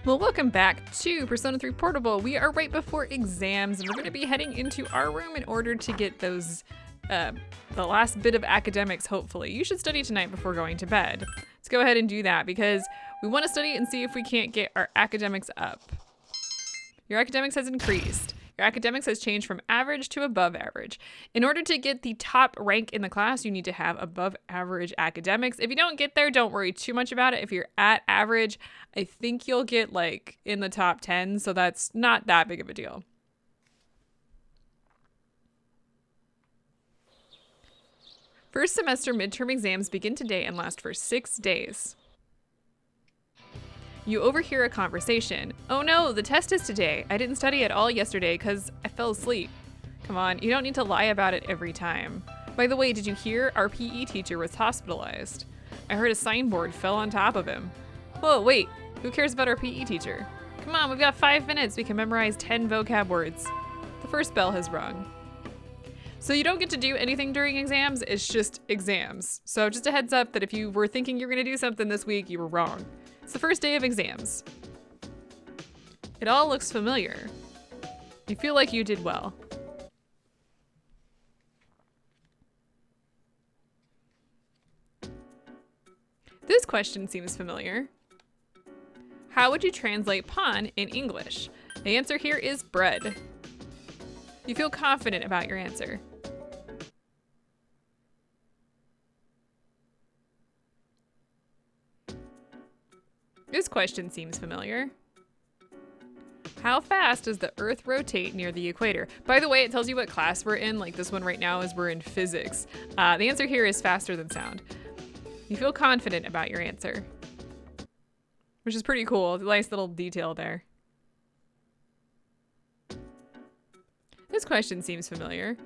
Well, welcome back to Persona 3 Portable. We are right before exams, and we're going to be heading into our room in order to get those, the last bit of academics, hopefully. You should study tonight before going to bed. Let's go ahead and do that, because we want to study and see if we can't get our academics up. Your academics has increased. Your academics has changed from average to above average. In order to get the top rank in the class, you need to have above average academics. If you don't get there, don't worry too much about it. If you're at average, I think you'll get like in the top 10, so that's not that big of a deal. First semester midterm exams begin today and last for 6 days. You overhear a conversation. Oh no, the test is today. I didn't study at all yesterday because I fell asleep. Come on, you don't need to lie about it every time. By the way, did you hear our PE teacher was hospitalized? I heard a signboard fell on top of him. Whoa, wait, who cares about our PE teacher? Come on, we've got 5 minutes. We can memorize 10 vocab words. The first bell has rung. So you don't get to do anything during exams, it's just exams. So just a heads up that if you were thinking you were gonna do something this week, you were wrong. It's the first day of exams. It all looks familiar. You feel like you did well. This question seems familiar. How would you translate pawn in English? The answer here is bread. You feel confident about your answer. This question seems familiar. How fast does the Earth rotate near the equator? By the way, it tells you what class we're in. Like this one right now is we're in physics. The answer here is faster than sound. You feel confident about your answer, which is pretty cool. Nice little detail there. This question seems familiar.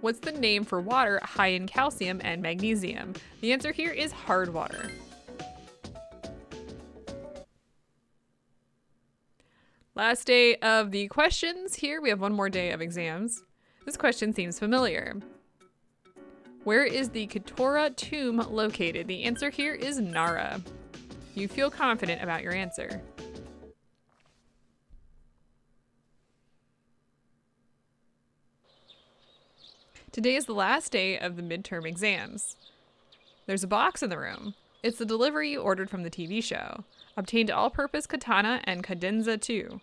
What's the name for water high in calcium and magnesium? The answer here is hard water. Last day of the questions here. We have one more day of exams. This question seems familiar. Where is the Ketora tomb located? The answer here is Nara. You feel confident about your answer. Today is the last day of the midterm exams. There's a box in the room. It's the delivery you ordered from the TV show. Obtained all-purpose katana and cadenza too.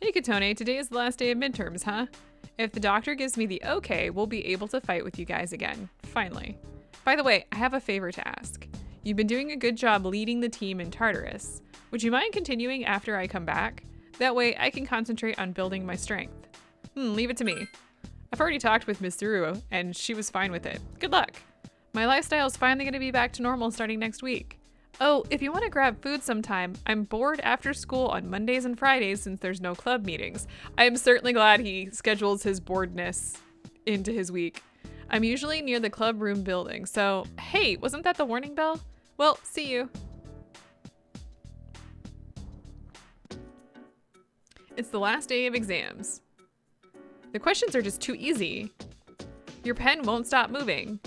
Hey Katone, today is the last day of midterms, huh? If the doctor gives me the okay, we'll be able to fight with you guys again. Finally. By the way, I have a favor to ask. You've been doing a good job leading the team in Tartarus. Would you mind continuing after I come back? That way I can concentrate on building my strength. Leave it to me. I've already talked with Mitsuru and she was fine with it. Good luck. My lifestyle's finally going to be back to normal starting next week. Oh, if you want to grab food sometime, I'm bored after school on Mondays and Fridays since there's no club meetings. I am certainly glad he schedules his boredness into his week. I'm usually near the club room building, so hey, wasn't that the warning bell? Well, see you. It's the last day of exams. The questions are just too easy. Your pen won't stop moving.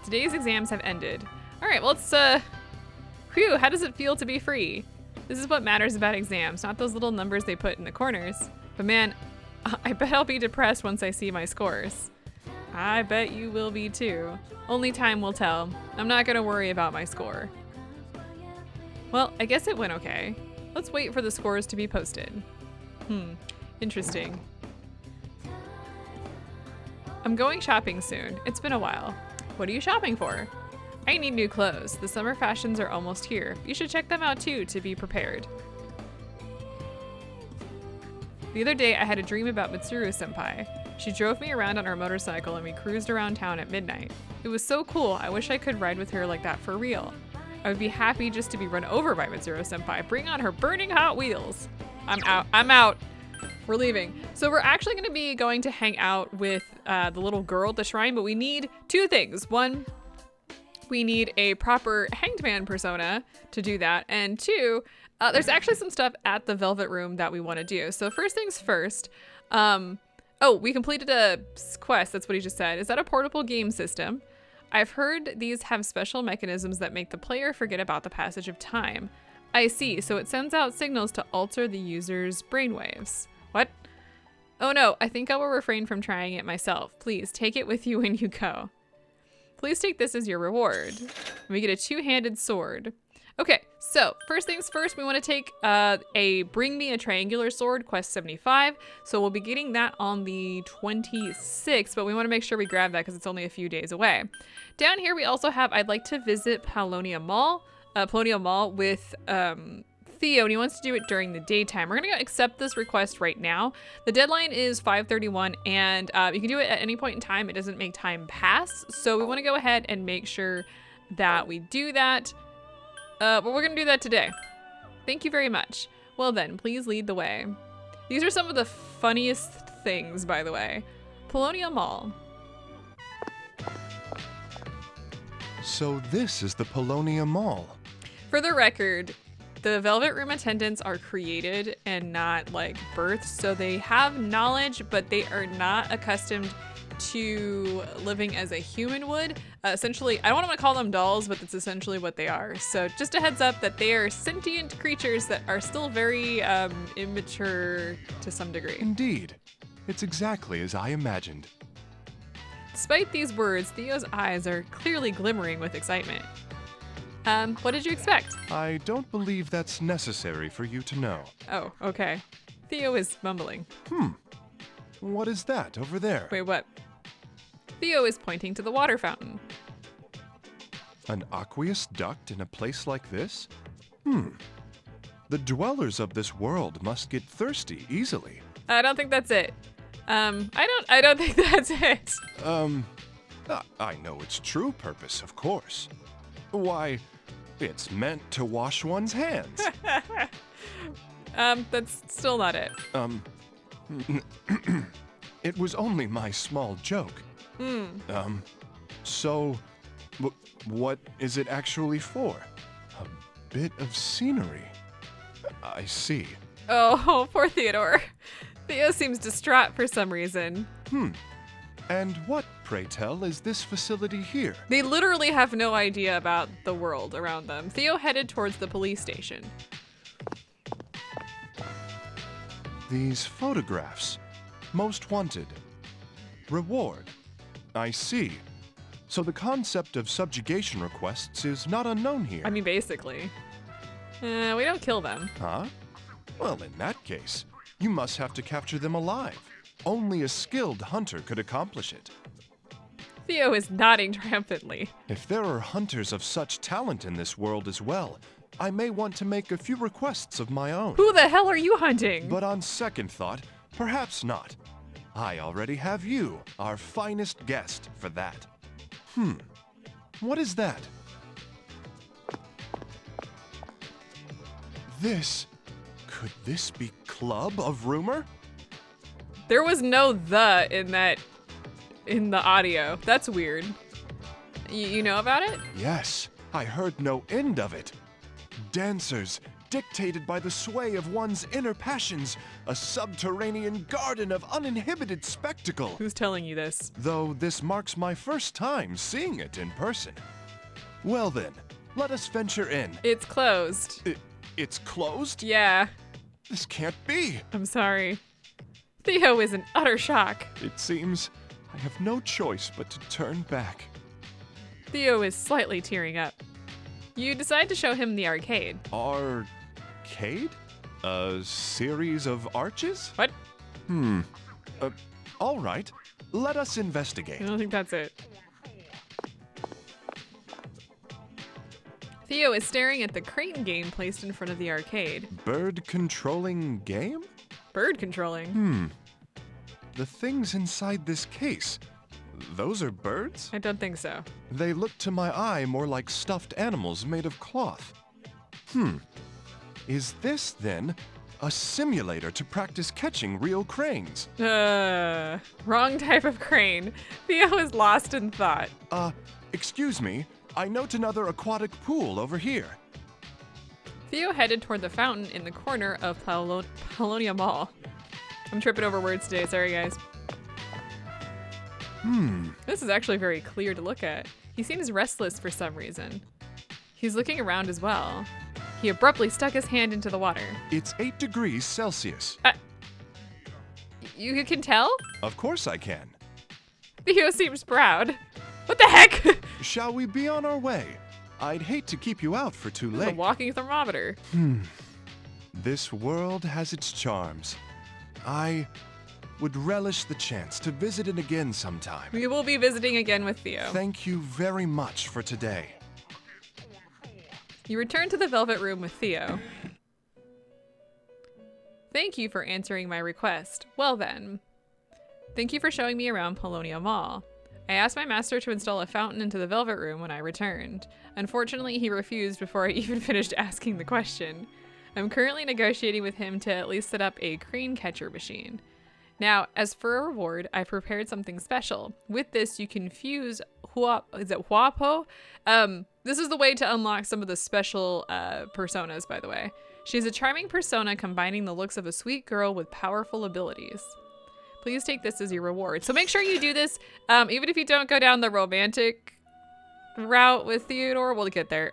Today's exams have ended. All right, well, whew, how does it feel to be free? This is what matters about exams, not those little numbers they put in the corners. But man, I bet I'll be depressed once I see my scores. I bet you will be too. Only time will tell. I'm not gonna worry about my score. Well, I guess it went okay. Let's wait for the scores to be posted. Interesting. I'm going shopping soon. It's been a while. What are you shopping for? I need new clothes. The summer fashions are almost here. You should check them out too to be prepared. The other day I had a dream about Mitsuru senpai. She drove me around on her motorcycle and we cruised around town at midnight. It was so cool. I wish I could ride with her like that for real. I would be happy just to be run over by Mitsuru senpai. Bring on her burning hot wheels. I'm out. I'm out. We're leaving. So we're actually going to be going to hang out with the little girl at the shrine, but we need 2 things. 1, we need a proper hanged man persona to do that. And 2, there's actually some stuff at the Velvet Room that we want to do. So first things first, oh, we completed a quest. That's what he just said. Is that a portable game system? I've heard these have special mechanisms that make the player forget about the passage of time. I see, so it sends out signals to alter the user's brainwaves. What? Oh no, I think I will refrain from trying it myself. Please, take it with you when you go. Please take this as your reward. We get a two-handed sword. Okay, so first things first, we want to take Bring Me a Triangular Sword, quest 75. So we'll be getting that on the 26th, but we want to make sure we grab that because it's only a few days away. Down here, we also have, I'd like to visit Paulownia Mall with Theo, and he wants to do it during the daytime. We're gonna accept this request right now. The deadline is 5:31, and you can do it at any point in time. It doesn't make time pass, so we want to go ahead and make sure that we do that. But we're gonna do that today. Thank you very much. Well then, please lead the way. These are some of the funniest things, by the way. Paulownia Mall. So this is the Paulownia Mall. For the record, the Velvet Room attendants are created and not like birthed, so they have knowledge, but they are not accustomed to living as a human would. Essentially, I don't want to call them dolls, but that's essentially what they are. So just a heads up that they are sentient creatures that are still very immature to some degree. Indeed. It's exactly as I imagined. Despite these words, Theo's eyes are clearly glimmering with excitement. What did you expect? I don't believe that's necessary for you to know. Oh, okay. Theo is mumbling. What is that over there? Wait, what? Theo is pointing to the water fountain. An aqueous duct in a place like this? The dwellers of this world must get thirsty easily. I don't think that's it. I don't think that's it. I know its true purpose, of course. Why, it's meant to wash one's hands. That's still not it. It was only my small joke. So, what is it actually for? A bit of scenery. I see. Oh, poor Theodore. Theo seems distraught for some reason. And what, pray tell, is this facility here? They literally have no idea about the world around them. Theo headed towards the police station. These photographs. Most wanted. Reward. I see. So the concept of subjugation requests is not unknown here. I mean, basically. We don't kill them. Huh? Well, in that case, you must have to capture them alive. Only a skilled hunter could accomplish it. Theo is nodding triumphantly. If there are hunters of such talent in this world as well, I may want to make a few requests of my own. Who the hell are you hunting? But on second thought, perhaps not. I already have you, our finest guest, for that. What is that? Could this be Club of Rumor? There was no "the" in the audio. That's weird. You know about it? Yes, I heard no end of it. Dancers, dictated by the sway of one's inner passions, a subterranean garden of uninhibited spectacle. Who's telling you this? Though this marks my first time seeing it in person. Well then, let us venture in. It's closed. It's closed? Yeah. This can't be. I'm sorry. Theo is in utter shock. It seems I have no choice but to turn back. Theo is slightly tearing up. You decide to show him the arcade. Arcade? A series of arches? What? All right. Let us investigate. I don't think that's it. Theo is staring at the crane game placed in front of the arcade. Bird controlling game? Bird controlling? The things inside this case, those are birds? I don't think so. They look to my eye more like stuffed animals made of cloth. Is this, then, a simulator to practice catching real cranes? Wrong type of crane. Theo is lost in thought. Excuse me, I note another aquatic pool over here. Theo headed toward the fountain in the corner of Paulownia Mall. I'm tripping over words today, sorry guys. This is actually very clear to look at. He seems restless for some reason. He's looking around as well. He abruptly stuck his hand into the water. It's 8 degrees Celsius. You can tell? Of course I can. Theo seems proud. What the heck? Shall we be on our way? I'd hate to keep you out for too A late. walking thermometer. This world has its charms. I would relish the chance to visit it again sometime. We will be visiting again with Theo. Thank you very much for today. You return to the Velvet Room with Theo. Thank you for answering my request. Well then. Thank you for showing me around Paulownia Mall. I asked my master to install a fountain into the Velvet Room when I returned. Unfortunately, he refused before I even finished asking the question. I'm currently negotiating with him to at least set up a crane catcher machine. Now, as for a reward, I prepared something special. With this, you can fuse Huapo? This is the way to unlock some of the special personas, by the way. She's a charming persona combining the looks of a sweet girl with powerful abilities. Please take this as your reward. So make sure you do this, even if you don't go down the romantic route with Theodore, we'll get there.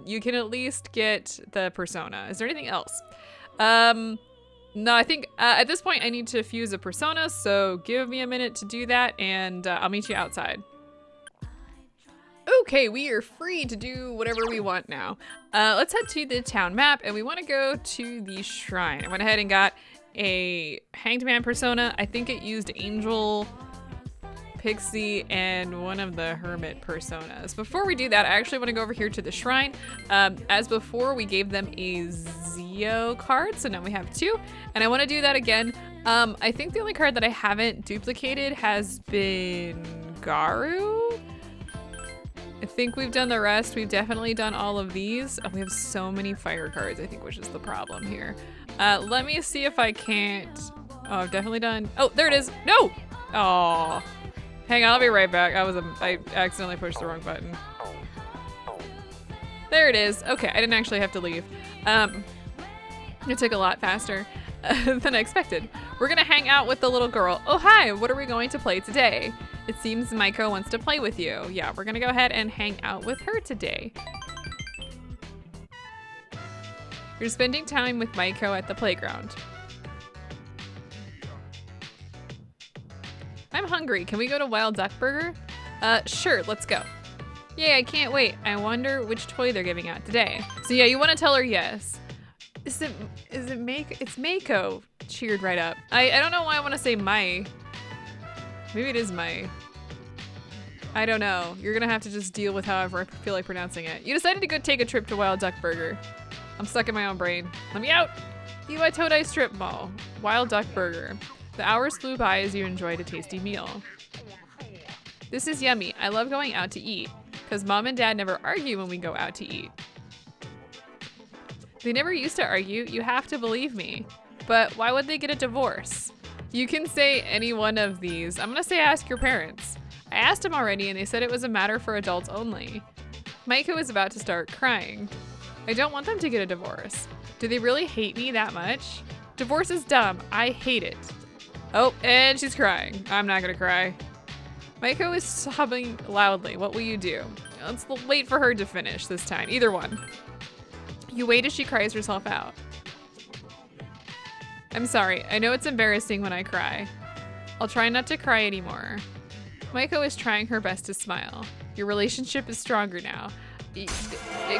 You can at least get the persona. Is there anything else? No, I think at this point I need to fuse a persona, so give me a minute to do that, and I'll meet you outside. Okay, we are free to do whatever we want now. Let's head to the town map, and we want to go to the shrine. I went ahead and got a Hanged Man persona. I think it used Angel, Pixie, and one of the Hermit personas. Before we do that, I actually want to go over here to the shrine. As before, we gave them a Zio card, so now we have 2, and I want to do that again. I think the only card that I haven't duplicated has been Garu. I think we've done the rest. We've definitely done all of these. Oh, we have so many fire cards, I think, which is the problem here. Let me see if I can't. Oh, I've definitely done. Oh, there it is. No! Oh. Hang on, I'll be right back. I accidentally pushed the wrong button. There it is. Okay, I didn't actually have to leave. It took a lot faster than I expected. We're gonna hang out with the little girl. Oh, hi, what are we going to play today? It seems Maiko wants to play with you. Yeah, we're gonna go ahead and hang out with her today. You're spending time with Maiko at the playground. I'm hungry. Can we go to Wild Duck Burger? Sure, let's go. Yay, I can't wait. I wonder which toy they're giving out today. So yeah, you want to tell her yes. Is it Maiko? It's Maiko. Cheered right up. I don't know why I want to say Mai. Maybe it is Mai. I don't know. You're gonna have to just deal with however I feel like pronouncing it. You decided to go take a trip to Wild Duck Burger. I'm stuck in my own brain. Let me out! UI Todai Strip Mall. Wild Duck Burger. The hours flew by as you enjoyed a tasty meal. This is yummy. I love going out to eat. Because mom and dad never argue when we go out to eat. They never used to argue. You have to believe me. But why would they get a divorce? You can say any one of these. I'm gonna say ask your parents. I asked them already and they said it was a matter for adults only. Maiko is about to start crying. I don't want them to get a divorce. Do they really hate me that much? Divorce is dumb. I hate it. Oh, and she's crying. I'm not gonna cry. Maiko is sobbing loudly. What will you do? Let's wait for her to finish this time. Either one. You wait as she cries herself out. I'm sorry. I know it's embarrassing when I cry. I'll try not to cry anymore. Maiko is trying her best to smile. Your relationship is stronger now.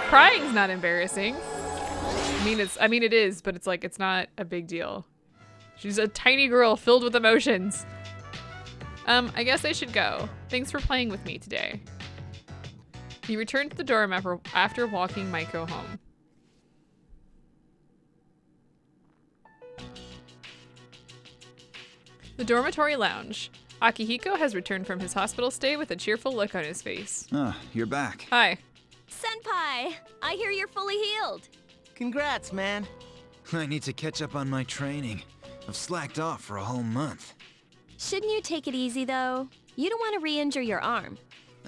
Crying's not embarrassing. I mean it is, but it's not a big deal. She's a tiny girl filled with emotions. I guess I should go. Thanks for playing with me today. You return to the dorm after walking Maiko home. The dormitory lounge. Akihiko has returned from his hospital stay with a cheerful look on his face. Ah, you're back. Hi. Senpai, I hear you're fully healed. Congrats, man. I need to catch up on my training. I've slacked off for a whole month. Shouldn't you take it easy, though? You don't want to re-injure your arm.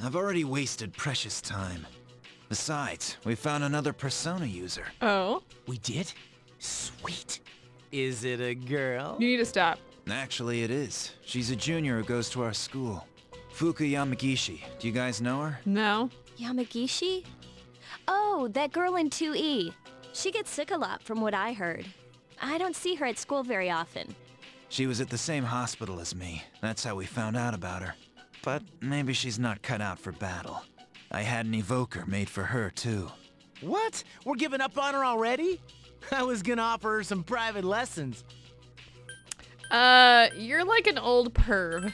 I've already wasted precious time. Besides, we found another persona user. Oh? We did? Sweet. Is it a girl? You need to stop. Actually, it is. She's a junior who goes to our school. Fuka Yamagishi. Do you guys know her? No. Yamagishi? Oh, that girl in 2E. She gets sick a lot from what I heard. I don't see her at school very often. She was at the same hospital as me. That's how we found out about her. But maybe she's not cut out for battle. I had an evoker made for her, too. What? We're giving up on her already? I was gonna offer her some private lessons. You're like an old perv.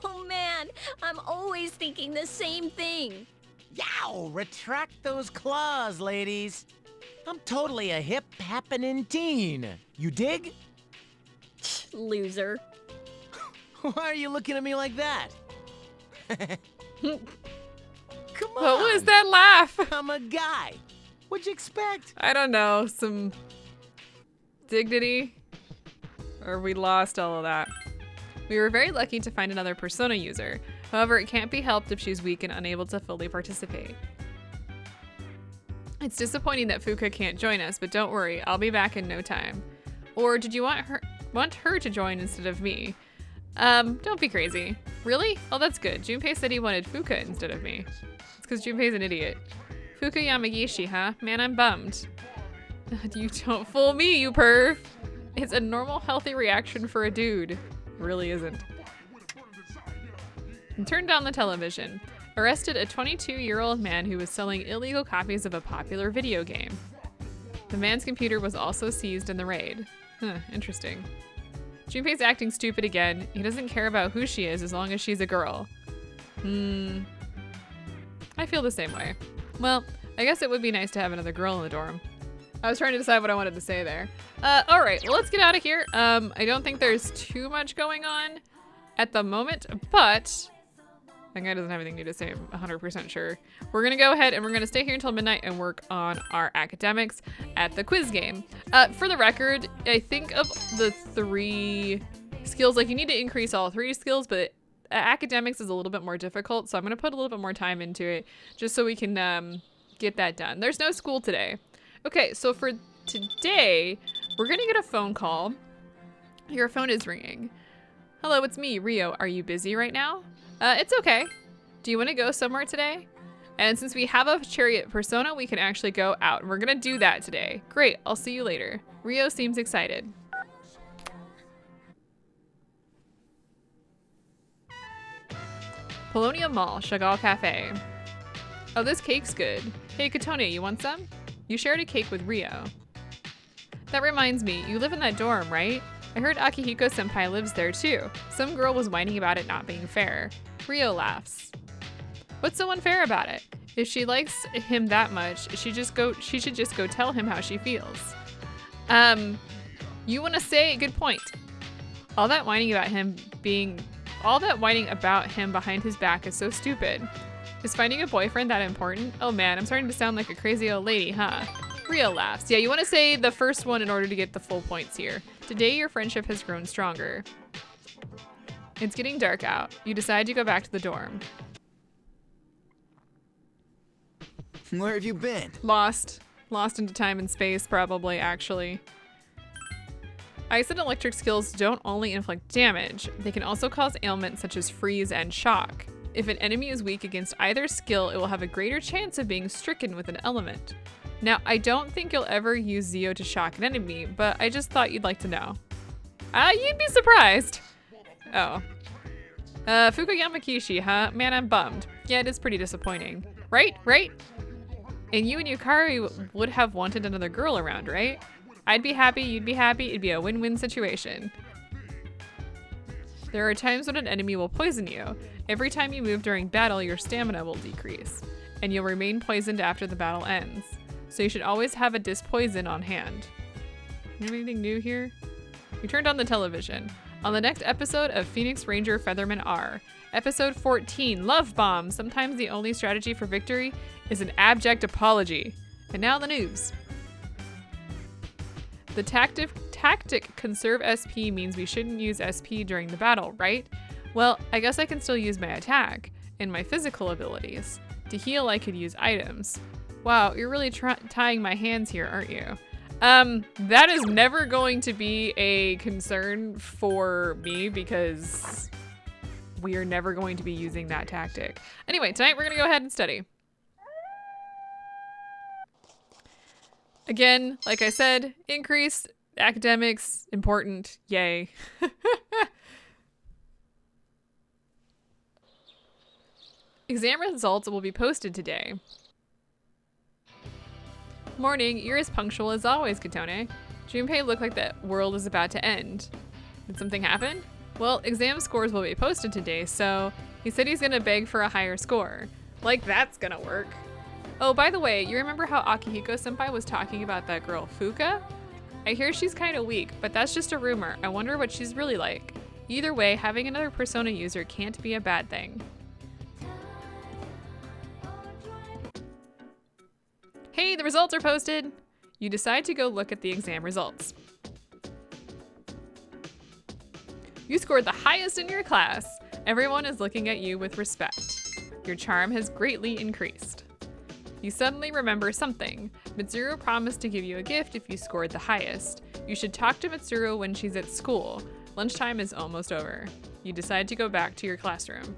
Oh man, I'm always thinking the same thing. Yow! Retract those claws, ladies. I'm totally a hip, happening teen. You dig? Loser. Why are you looking at me like that? Come on. What was that laugh? I'm a guy. What'd you expect? I don't know, some dignity? Or we lost all of that. We were very lucky to find another Persona user. However, it can't be helped if she's weak and unable to fully participate. It's disappointing that Fuka can't join us, but don't worry, I'll be back in no time. Or did you want her to join instead of me? Don't be crazy. Really? Oh, that's good. Junpei said he wanted Fuka instead of me. It's because Junpei's an idiot. Fuka Yamagishi, huh? Man, I'm bummed. You don't fool me, you perv. It's a normal, healthy reaction for a dude. It really isn't. And turned on the television. Arrested a 22-year-old man who was selling illegal copies of a popular video game. The man's computer was also seized in the raid. Huh, interesting. Junpei's acting stupid again. He doesn't care about who she is as long as she's a girl. I feel the same way. Well, I guess it would be nice to have another girl in the dorm. I was trying to decide what I wanted to say there. Alright, well, let's get out of here. I don't think there's too much going on at the moment, but that guy doesn't have anything new to say, I'm 100% sure. We're gonna go ahead and we're gonna stay here until midnight and work on our academics at the quiz game. For the record, I think of the 3 skills, like you need to increase all 3 skills, but academics is a little bit more difficult, so I'm gonna put a little bit more time into it just so we can get that done. There's no school today. Okay, so for today, we're gonna get a phone call. Your phone is ringing. Hello, it's me, Rio. Are you busy right now? It's okay. Do you want to go somewhere today? And since we have a Chariot persona, we can actually go out. And we're gonna do that today. Great, I'll see you later. Rio seems excited. Paulownia Mall, Chagall Cafe. Oh, this cake's good. Hey, Katonia, you want some? You shared a cake with Rio. That reminds me, you live in that dorm, right? I heard Akihiko senpai lives there too. Some girl was whining about it not being fair. Rio laughs. What's so unfair about it? If she likes him that much, she should just go tell him how she feels. You wanna say, good point. All that whining about him behind his back is so stupid. Is finding a boyfriend that important? Oh man, I'm starting to sound like a crazy old lady, huh? Rio laughs. Yeah, you want to say the first one in order to get the full points here. Today, your friendship has grown stronger. It's getting dark out. You decide to go back to the dorm. Where have you been? Lost. Lost into time and space, probably, actually. Ice and electric skills don't only inflict damage, they can also cause ailments such as freeze and shock. If an enemy is weak against either skill, it will have a greater chance of being stricken with an element. Now, I don't think you'll ever use Zio to shock an enemy, but I just thought you'd like to know. You'd be surprised. Oh. Fuka Yamagishi, huh? Man, I'm bummed. Yeah, it is pretty disappointing. Right? And you and Yukari would have wanted another girl around, right? I'd be happy, you'd be happy, it'd be a win-win situation. There are times when an enemy will poison you. Every time you move during battle, your stamina will decrease, and you'll remain poisoned after the battle ends. So you should always have a dispoison on hand. Anything new here? We turned on the television. On the next episode of Phoenix Ranger Featherman R, episode 14, Love Bomb. Sometimes the only strategy for victory is an abject apology. And now the news. The tactic conserve SP means we shouldn't use SP during the battle, right? Well, I guess I can still use my attack and my physical abilities. To heal, I could use items. Wow, you're really tying my hands here, aren't you? That is never going to be a concern for me because We are never going to be using that tactic. Anyway, tonight we're gonna go ahead and study. Again, like I said, increased academics, important, yay. Exam results will be posted today. Morning, you're as punctual as always, Katone. Junpei looked like the world is about to end. Did something happen? Well, exam scores will be posted today, so he said he's gonna beg for a higher score. Like that's gonna work. Oh, by the way, you remember how Akihiko-senpai was talking about that girl, Fuka? I hear she's kind of weak, but that's just a rumor. I wonder what she's really like. Either way, having another Persona user can't be a bad thing. Hey, the results are posted! You decide to go look at the exam results. You scored the highest in your class. Everyone is looking at you with respect. Your charm has greatly increased. You suddenly remember something. Mitsuru promised to give you a gift if you scored the highest. You should talk to Mitsuru when she's at school. Lunchtime is almost over. You decide to go back to your classroom.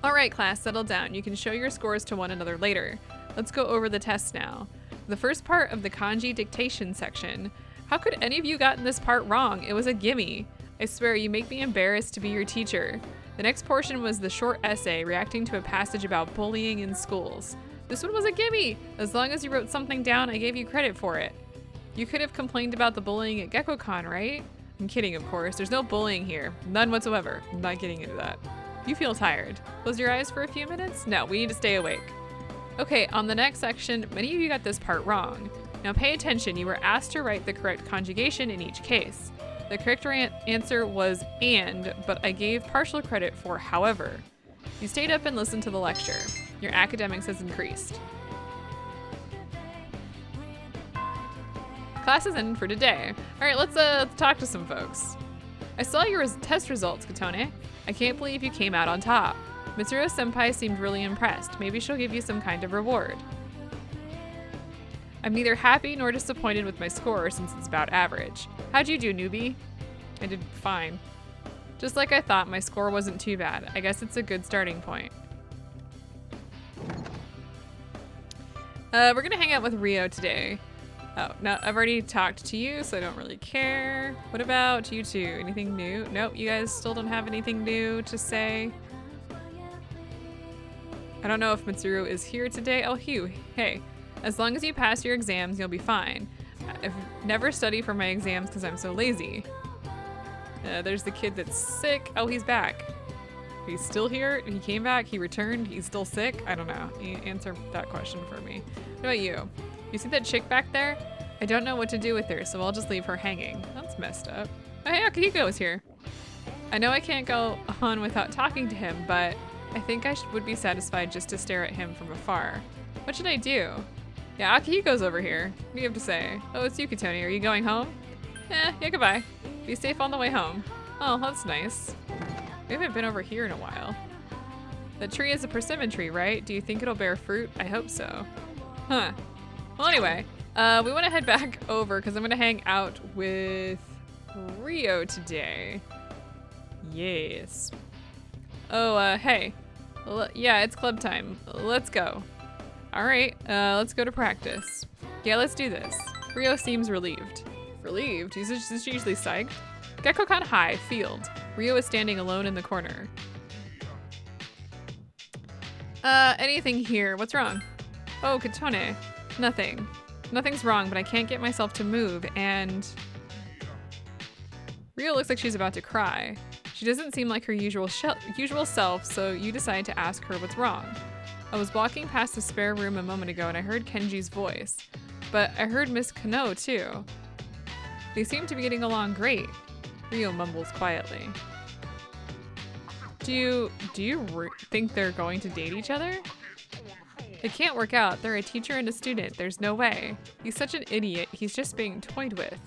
All right, class, settle down. You can show your scores to one another later. Let's go over the tests now. The first part of the kanji dictation section. How could any of you gotten this part wrong? It was a gimme. I swear, you make me embarrassed to be your teacher. The next portion was the short essay reacting to a passage about bullying in schools. This one was a gimme. As long as you wrote something down, I gave you credit for it. You could have complained about the bullying at GeckoCon, right? I'm kidding, of course. There's no bullying here. None whatsoever. I'm not getting into that. You feel tired. Close your eyes for a few minutes? No, we need to stay awake. Okay, on the next section, many of you got this part wrong. Now pay attention, you were asked to write the correct conjugation in each case. The correct answer was and, but I gave partial credit for however. You stayed up and listened to the lecture. Your academics has increased. Class is ended for today. All right, let's talk to some folks. I saw your test results, Katone. I can't believe you came out on top. Mitsuru-senpai seemed really impressed. Maybe she'll give you some kind of reward. I'm neither happy nor disappointed with my score since it's about average. How'd you do, newbie? I did fine. Just like I thought, my score wasn't too bad. I guess it's a good starting point. We're gonna hang out with Rio today. Oh, no, I've already talked to you, so I don't really care. What about you two? Anything new? Nope, you guys still don't have anything new to say. I don't know if Mitsuru is here today. Oh, Hugh, hey. As long as you pass your exams, you'll be fine. I've never studied for my exams because I'm so lazy. There's the kid that's sick. Oh, he's back. He's still here? He came back? He returned? He's still sick? I don't know. Answer that question for me. What about you? You see that chick back there? I don't know what to do with her, so I'll just leave her hanging. That's messed up. Oh, hey, Akihiko is here. I know I can't go on without talking to him, but I think I would be satisfied just to stare at him from afar. What should I do? Yeah, Akihiko's over here. What do you have to say? Oh, it's you, Katone. Are you going home? Yeah, goodbye. Be safe on the way home. Oh, that's nice. We haven't been over here in a while. The tree is a persimmon tree, right? Do you think it'll bear fruit? I hope so. Huh. Well, anyway, we want to head back over because I'm going to hang out with Rio today. Yes. Oh, hey. Yeah, it's club time. Let's go. All right, let's go to practice. Yeah, let's do this. Rio seems relieved. Relieved? He's usually psyched. GeckoCon High, field. Rio is standing alone in the corner. Anything here? What's wrong? Oh, Katone. Nothing. Nothing's wrong, but I can't get myself to move, and... Rio looks like she's about to cry. She doesn't seem like her usual self, so you decide to ask her what's wrong. I was walking past the spare room a moment ago and I heard Kenji's voice, but I heard Miss Kano too. They seem to be getting along great. Rio mumbles quietly. Do you think they're going to date each other? It can't work out. They're a teacher and a student. There's no way. He's such an idiot. He's just being toyed with.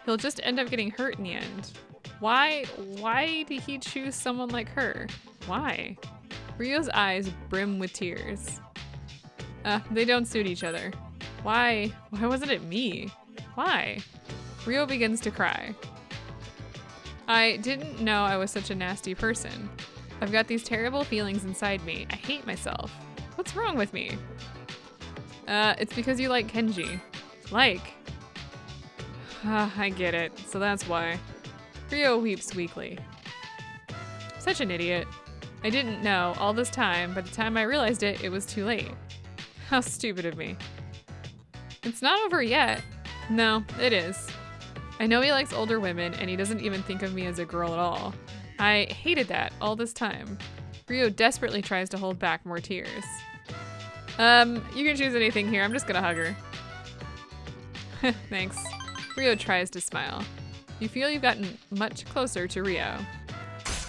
He'll just end up getting hurt in the end. Why did he choose someone like her? Why? Rio's eyes brim with tears. They don't suit each other. Why wasn't it me? Why? Rio begins to cry. I didn't know I was such a nasty person. I've got these terrible feelings inside me. I hate myself. What's wrong with me? It's because you like Kenji. Like? I get it. So that's why. Rio weeps weakly. Such an idiot. I didn't know all this time. By the time I realized it, it was too late. How stupid of me. It's not over yet. No, it is. I know he likes older women, and he doesn't even think of me as a girl at all. I hated that all this time. Rio desperately tries to hold back more tears. You can choose anything here. I'm just gonna hug her. Thanks. Rio tries to smile. You feel you've gotten much closer to Rio.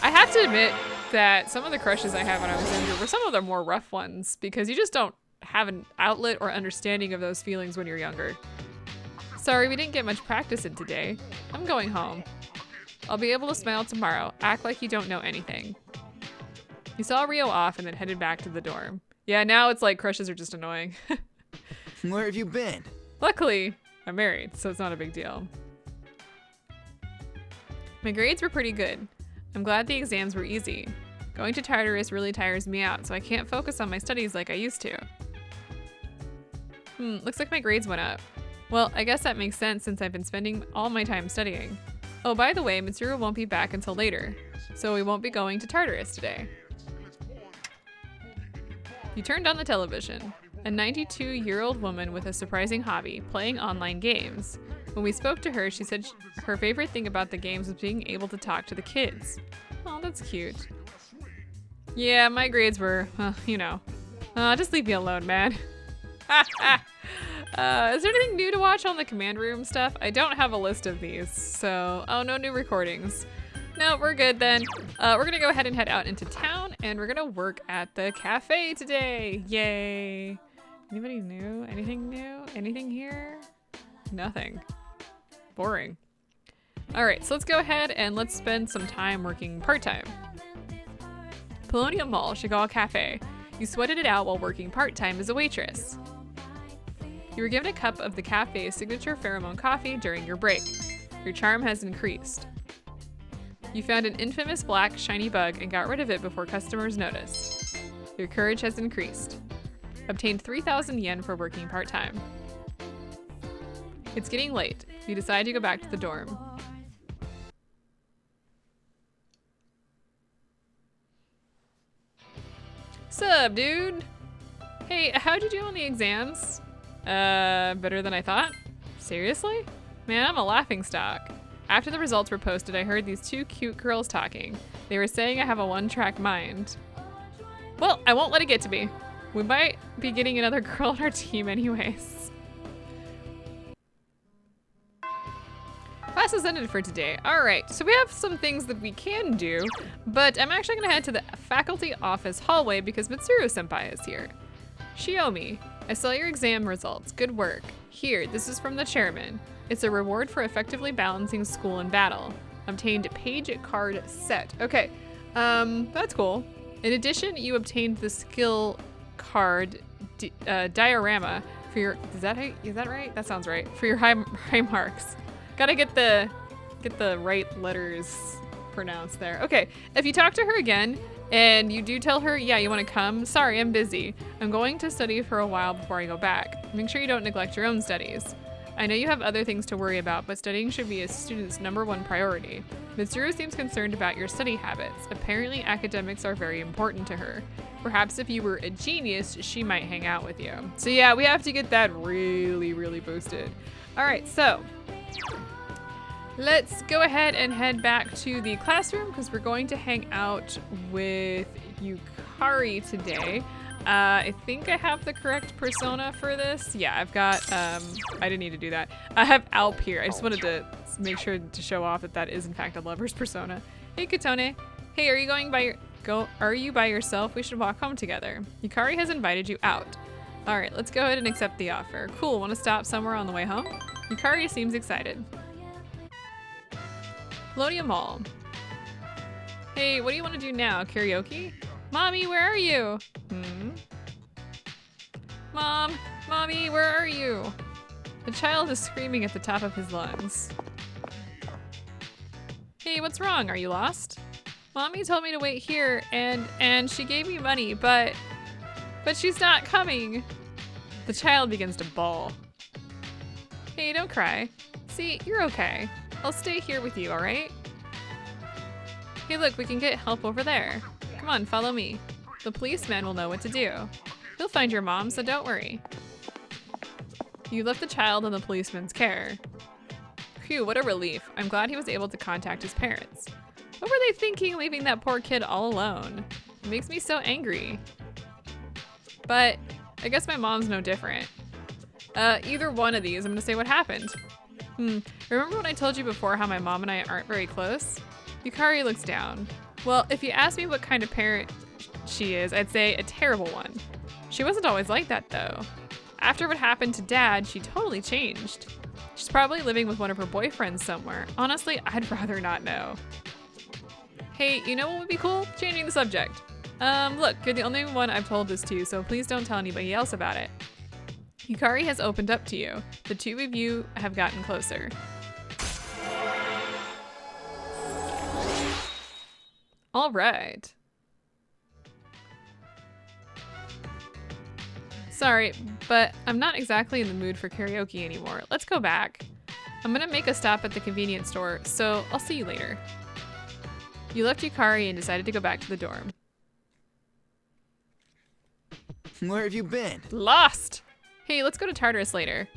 I have to admit that some of the crushes I had when I was younger were some of the more rough ones, because you just don't have an outlet or understanding of those feelings when you're younger. Sorry, we didn't get much practice in today. I'm going home. I'll be able to smile tomorrow. Act like you don't know anything. He saw Rio off and then headed back to the dorm. Yeah, now it's like crushes are just annoying. Where have you been? Luckily, I'm married, so it's not a big deal. My grades were pretty good. I'm glad the exams were easy. Going to Tartarus really tires me out, so I can't focus on my studies like I used to. Looks like my grades went up. Well, I guess that makes sense since I've been spending all my time studying. Oh, by the way, Mitsuru won't be back until later, so we won't be going to Tartarus today. You turned on the television. A 92-year-old woman with a surprising hobby, playing online games. When we spoke to her, she said her favorite thing about the games was being able to talk to the kids. Oh, that's cute. Yeah, my grades were, you know. Just leave me alone, man. Is there anything new to watch on the command room stuff? I don't have a list of these, so... Oh, no new recordings. No, we're good then. We're gonna go ahead and head out into town, and we're gonna work at the cafe today. Yay. Anybody new? Anything new? Anything here? Nothing. Boring. All right, so let's go ahead and let's spend some time working part-time. Paulownia Mall, Chagall Cafe. You sweated it out while working part-time as a waitress. You were given a cup of the cafe's signature pheromone coffee during your break. Your charm has increased. You found an infamous black shiny bug and got rid of it before customers noticed. Your courage has increased. Obtained 3,000 yen for working part-time. It's getting late. You decide to go back to the dorm. Sup, dude? Hey, how'd you do on the exams? Better than I thought? Seriously? Man, I'm a laughingstock. After the results were posted, I heard these two cute girls talking. They were saying I have a one-track mind. Well, I won't let it get to me. We might be getting another girl on our team anyways. Class is ended for today. All right, so we have some things that we can do, but I'm actually gonna head to the faculty office hallway because Mitsuru senpai is here. Shiomi, I saw your exam results. Good work. Here, this is from the chairman. It's a reward for effectively balancing school and battle. Obtained page card set. Okay, that's cool. In addition, you obtained the skill card diorama for your, is that right? That sounds right. For your high marks. Gotta get the right letters pronounced there. Okay, if you talk to her again and you do tell her, yeah, you want to come, sorry, I'm busy. I'm going to study for a while before I go back. Make sure you don't neglect your own studies. I know you have other things to worry about, but studying should be a student's #1 priority. Mitsuru seems concerned about your study habits. Apparently, academics are very important to her. Perhaps if you were a genius, she might hang out with you. So yeah, we have to get that really, really boosted. All right, so let's go ahead and head back to the classroom because we're going to hang out with Yukari today. I think I have the correct persona for this. Yeah, I've got, I didn't need to do that. I have Alp here. I just wanted to make sure to show off that is in fact a lover's persona. Hey, Katone. Hey, are you by yourself? We should walk home together. Yukari has invited you out. All right, let's go ahead and accept the offer. Cool, want to stop somewhere on the way home? Yukari seems excited. Paulownia Mall. Hey, what do you want to do now? Karaoke? Mommy, where are you? Mommy, where are you? The child is screaming at the top of his lungs. Hey, Hey, what's wrong? Are you lost? Mommy told me to wait here and she gave me money, but she's not coming. The child begins to bawl. Hey, don't cry. See, you're okay. I'll stay here with you, all right? Hey, look, we can get help over there. Come on, follow me. The policeman will know what to do. He'll find your mom, so don't worry. You left the child in the policeman's care. Phew, what a relief. I'm glad he was able to contact his parents. What were they thinking leaving that poor kid all alone? It makes me so angry. But I guess my mom's no different. Either one of these, I'm gonna say what happened. Remember when I told you before how my mom and I aren't very close? Yukari looks down. Well, if you ask me what kind of parent she is, I'd say a terrible one. She wasn't always like that though. After what happened to Dad, she totally changed. She's probably living with one of her boyfriends somewhere. Honestly, I'd rather not know. Hey, you know what would be cool? Changing the subject. Look, you're the only one I've told this to, so please don't tell anybody else about it. Yukari has opened up to you. The two of you have gotten closer. All right. Sorry, but I'm not exactly in the mood for karaoke anymore. Let's go back. I'm gonna make a stop at the convenience store, so I'll see you later. You left Yukari and decided to go back to the dorm. Where have you been? Lost! Hey, let's go to Tartarus later.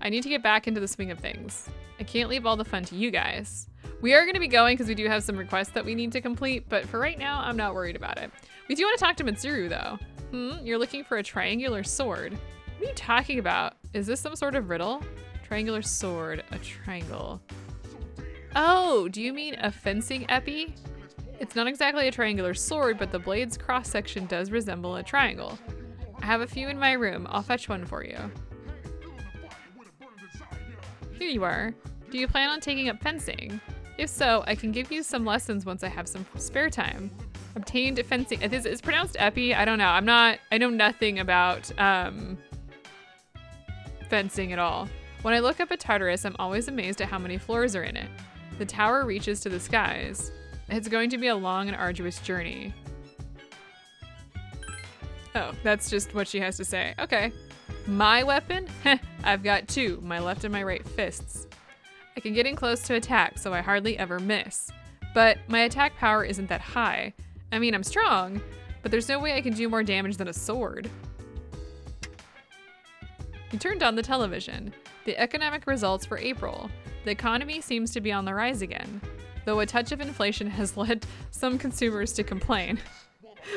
I need to get back into the swing of things. I can't leave all the fun to you guys. We are going to be going because we do have some requests that we need to complete, but for right now, I'm not worried about it. We do want to talk to Mitsuru, though. You're looking for a triangular sword. What are you talking about? Is this some sort of riddle? Triangular sword, a triangle. Oh, do you mean a fencing epi? It's not exactly a triangular sword, but the blade's cross-section does resemble a triangle. I have a few in my room. I'll fetch one for you. Here you are. Do you plan on taking up fencing? If so, I can give you some lessons once I have some spare time. Obtained fencing. It's pronounced epi. I don't know. I know nothing about fencing at all. When I look up at Tartarus, I'm always amazed at how many floors are in it. The tower reaches to the skies. It's going to be a long and arduous journey. Oh, that's just what she has to say. Okay. My weapon? Heh, I've got two, my left and my right fists. I can get in close to attack, so I hardly ever miss. But my attack power isn't that high. I mean, I'm strong, but there's no way I can do more damage than a sword. You turned on the television. The economic results for April. The economy seems to be on the rise again, though a touch of inflation has led some consumers to complain.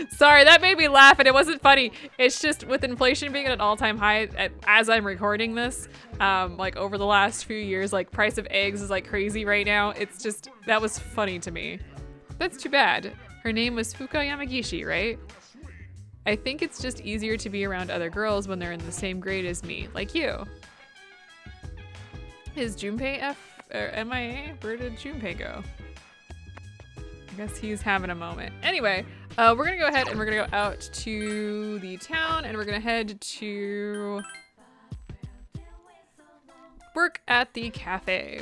Sorry, that made me laugh and it wasn't funny. It's just with inflation being at an all-time high as I'm recording this, like over the last few years, like price of eggs is like crazy right now. It's just, that was funny to me. That's too bad. Her name was Fuka Yamagishi, right? I think it's just easier to be around other girls when they're in the same grade as me, like you. Is Junpei MIA? Where did Junpei go? I guess he's having a moment. Anyway, we're gonna go ahead and we're gonna go out to the town and we're gonna head to work at the cafe.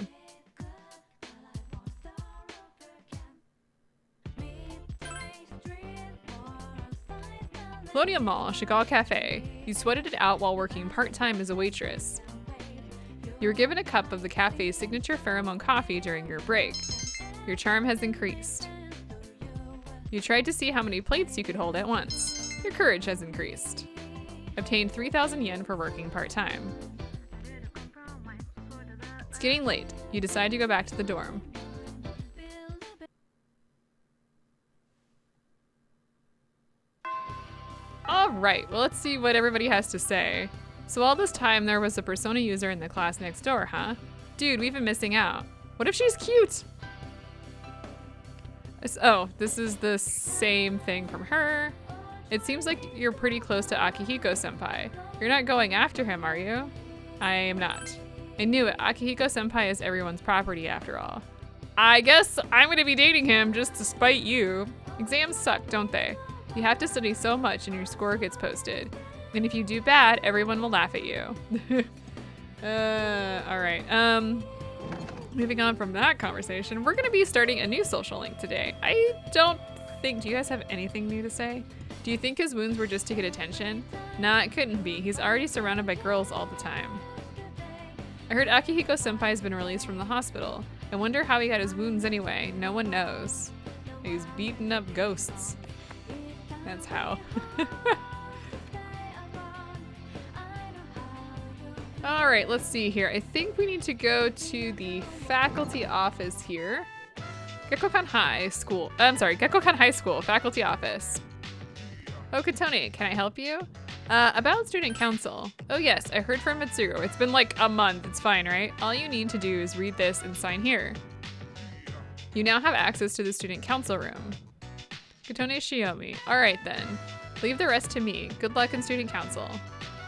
Paulownia Mall, Chagall Cafe. You sweated it out while working part-time as a waitress. You were given a cup of the cafe's signature pheromone coffee during your break. Your charm has increased. You tried to see how many plates you could hold at once. Your courage has increased. Obtained 3,000 yen for working part-time. It's getting late. You decide to go back to the dorm. All right, well, let's see what everybody has to say. So all this time there was a Persona user in the class next door, huh? Dude, we've been missing out. What if she's cute? Oh, this is the same thing from her. It seems like you're pretty close to Akihiko-senpai. You're not going after him, are you? I am not. I knew it. Akihiko-senpai is everyone's property after all. I guess I'm gonna be dating him just to spite you. Exams suck, don't they? You have to study so much and your score gets posted. And if you do bad, everyone will laugh at you. All right. Moving on from that conversation, we're gonna be starting a new social link today. I don't think, do you guys have anything new to say? Do you think his wounds were just to get attention? Nah, it couldn't be. He's already surrounded by girls all the time. I heard Akihiko senpai's been released from the hospital. I wonder how he got his wounds anyway. No one knows. He's beating up ghosts. That's how. All right, let's see here. I think we need to go to the faculty office here. Gekkokan High School. Gekkokan High School, faculty office. Oh, Katone, can I help you? About student council. Oh yes, I heard from Mitsuru. It's been like a month, it's fine, right? All you need to do is read this and sign here. You now have access to the student council room. Katone Shiomi. All right then. Leave the rest to me. Good luck in student council.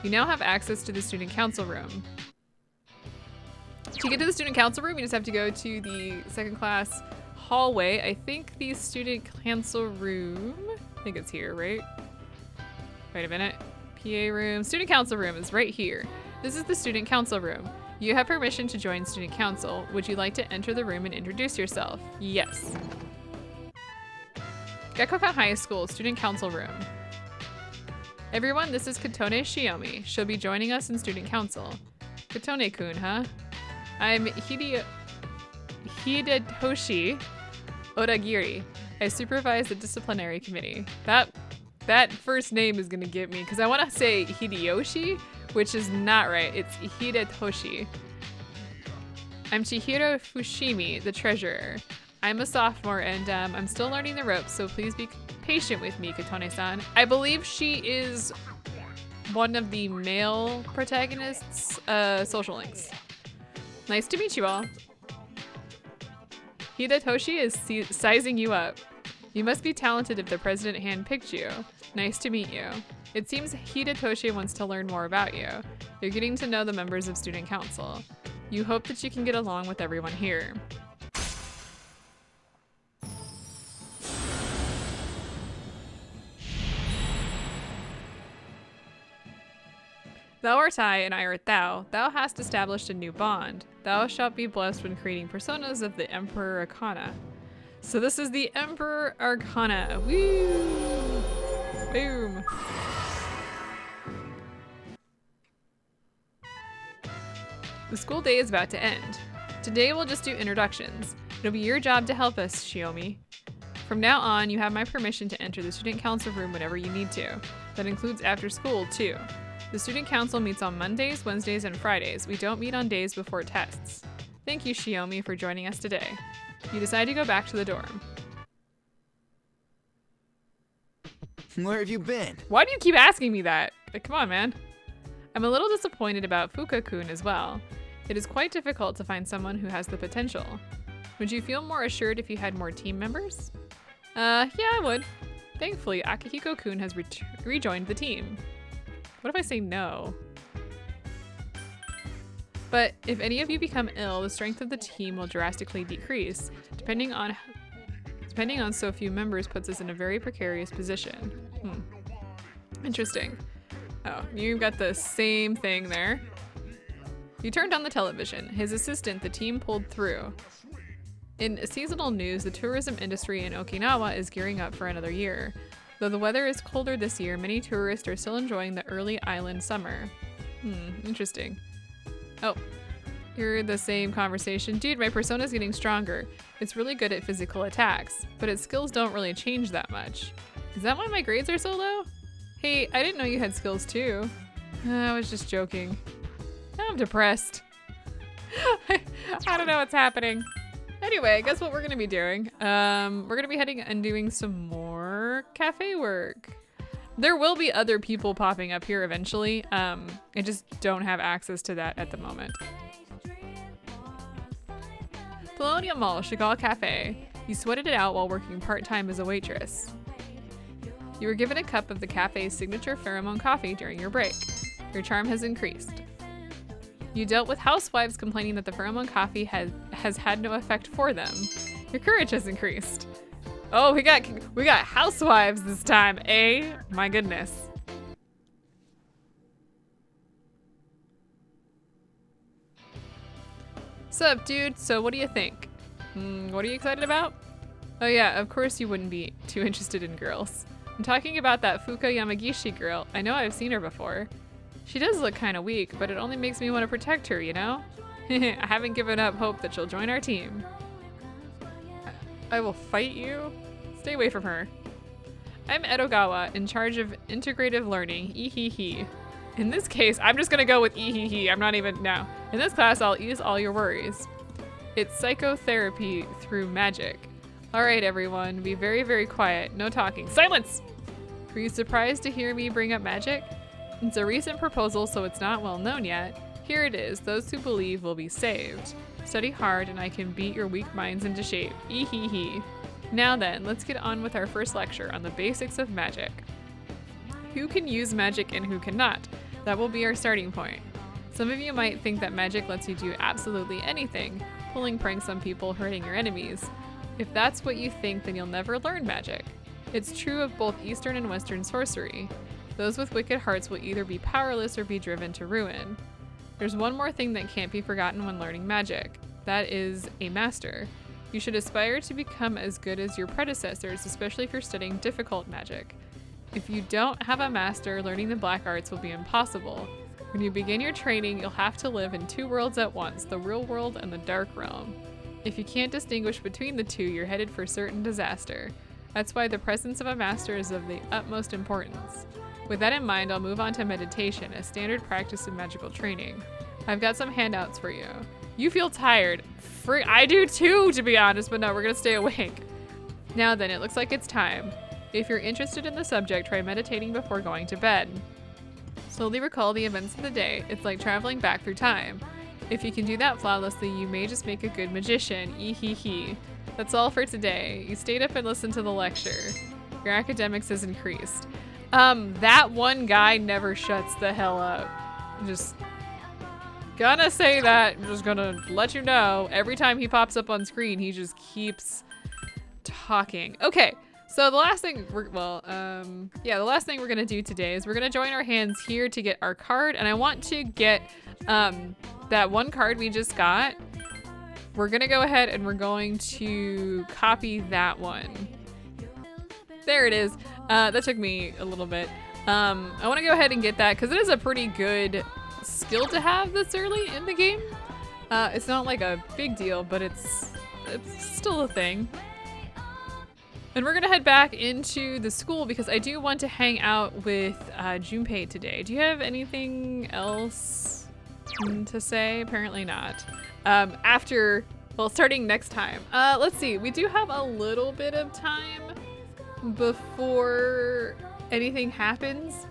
You now have access to the student council room. To get to the student council room, you just have to go to the second class hallway. I think the student council room, I think it's here, right? Wait a minute. PA room. Student council room is right here. This is the student council room. You have permission to join student council. Would you like to enter the room and introduce yourself? Yes. Gekkokan High School student council room. Everyone, this is Katone Shiomi. She'll be joining us in student council. Katone-kun, huh? I'm Hidetoshi Odagiri. I supervise the disciplinary committee. That first name is gonna get me because I want to say Hideyoshi, which is not right. It's Hidetoshi. I'm Chihiro Fushimi, the treasurer. I'm a sophomore and I'm still learning the ropes, so please be patient with me, Katone-san. I believe she is one of the male protagonists' social links. Nice to meet you all. Hidetoshi is sizing you up. You must be talented if the president handpicked you. Nice to meet you. It seems Hidetoshi wants to learn more about you. You're getting to know the members of student council. You hope that you can get along with everyone here. Thou art I, and I art thou. Thou hast established a new bond. Thou shalt be blessed when creating personas of the Emperor Arcana. So this is the Emperor Arcana. Woo! Boom. The school day is about to end. Today we'll just do introductions. It'll be your job to help us, Shiomi. From now on, you have my permission to enter the student council room whenever you need to. That includes after school, too. The student council meets on Mondays, Wednesdays, and Fridays. We don't meet on days before tests. Thank you, Shiomi, for joining us today. You decide to go back to the dorm. Where have you been? Why do you keep asking me that? Like, come on, man. I'm a little disappointed about Fuka-kun as well. It is quite difficult to find someone who has the potential. Would you feel more assured if you had more team members? Yeah, I would. Thankfully, Akihiko-kun has rejoined the team. What if I say no? But if any of you become ill, the strength of the team will drastically decrease. Depending on so few members puts us in a very precarious position. Interesting. Oh, you got the same thing there. You turned on the television. His assistant, the team pulled through. In seasonal news, the tourism industry in Okinawa is gearing up for another year. Though the weather is colder this year, many tourists are still enjoying the early island summer. Interesting. Oh, you're the same conversation. Dude, my persona's getting stronger. It's really good at physical attacks, but its skills don't really change that much. Is that why my grades are so low? Hey, I didn't know you had skills too. I was just joking. Now I'm depressed. I don't know what's happening. Anyway, guess what we're gonna be doing? We're gonna be heading and doing some more cafe work. There will be other people popping up here eventually. I just don't have access to that at the moment. Paulownia Mall, Chagall Cafe. You sweated it out while working part-time as a waitress. You were given a cup of the cafe's signature pheromone coffee during your break. Your charm has increased. You dealt with housewives complaining that the pheromone coffee has had no effect for them. Your courage has increased. Oh, we got housewives this time, eh? My goodness. Sup, dude? So what do you think? What are you excited about? Oh yeah, of course you wouldn't be too interested in girls. I'm talking about that Fuka Yamagishi girl. I know I've seen her before. She does look kind of weak, but it only makes me want to protect her, you know? I haven't given up hope that she'll join our team. I will fight you? Stay away from her. I'm Edogawa, in charge of integrative learning, ehehe. In this case, I'm just gonna go with ehehe, I'm not even, no. In this class, I'll ease all your worries. It's psychotherapy through magic. All right, everyone, be very, very quiet, no talking. Silence! Were you surprised to hear me bring up magic? It's a recent proposal, so it's not well known yet. Here it is, those who believe will be saved. Study hard and I can beat your weak minds into shape, ehehe. Now then, let's get on with our first lecture on the basics of magic. Who can use magic and who cannot? That will be our starting point. Some of you might think that magic lets you do absolutely anything, pulling pranks on people, hurting your enemies. If that's what you think, then you'll never learn magic. It's true of both Eastern and Western sorcery. Those with wicked hearts will either be powerless or be driven to ruin. There's one more thing that can't be forgotten when learning magic. That is a master. You should aspire to become as good as your predecessors, especially if you're studying difficult magic. If you don't have a master, learning the black arts will be impossible. When you begin your training, you'll have to live in two worlds at once, the real world and the dark realm. If you can't distinguish between the two, you're headed for certain disaster. That's why the presence of a master is of the utmost importance. With that in mind, I'll move on to meditation, a standard practice of magical training. I've got some handouts for you. You feel tired. I do too, to be honest, but no, we're gonna stay awake. Now then, it looks like it's time. If you're interested in the subject, try meditating before going to bed. Slowly recall the events of the day. It's like traveling back through time. If you can do that flawlessly, you may just make a good magician, ehehe. That's all for today. You stayed up and listened to the lecture. Your academics has increased. That one guy never shuts the hell up. Just gonna say that, I'm just gonna let you know, every time he pops up on screen, he just keeps talking. Okay, so the last thing the last thing we're gonna do today is we're gonna join our hands here to get our card, and I want to get that one card we just got. We're gonna go ahead and we're going to copy that one. There it is. That took me a little bit. I wanna go ahead and get that because it is a pretty good skill to have this early in the game. It's not like a big deal, but it's still a thing. And we're gonna head back into the school because I do want to hang out with Junpei today. Do you have anything else to say? Apparently not. Starting next time. Let's see, we do have a little bit of time before anything happens.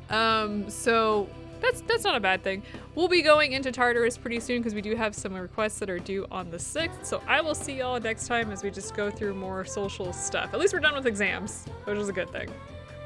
So that's not a bad thing. We'll be going into Tartarus pretty soon because we do have some requests that are due on the 6th. So I will see y'all next time as we just go through more social stuff. At least we're done with exams, which is a good thing.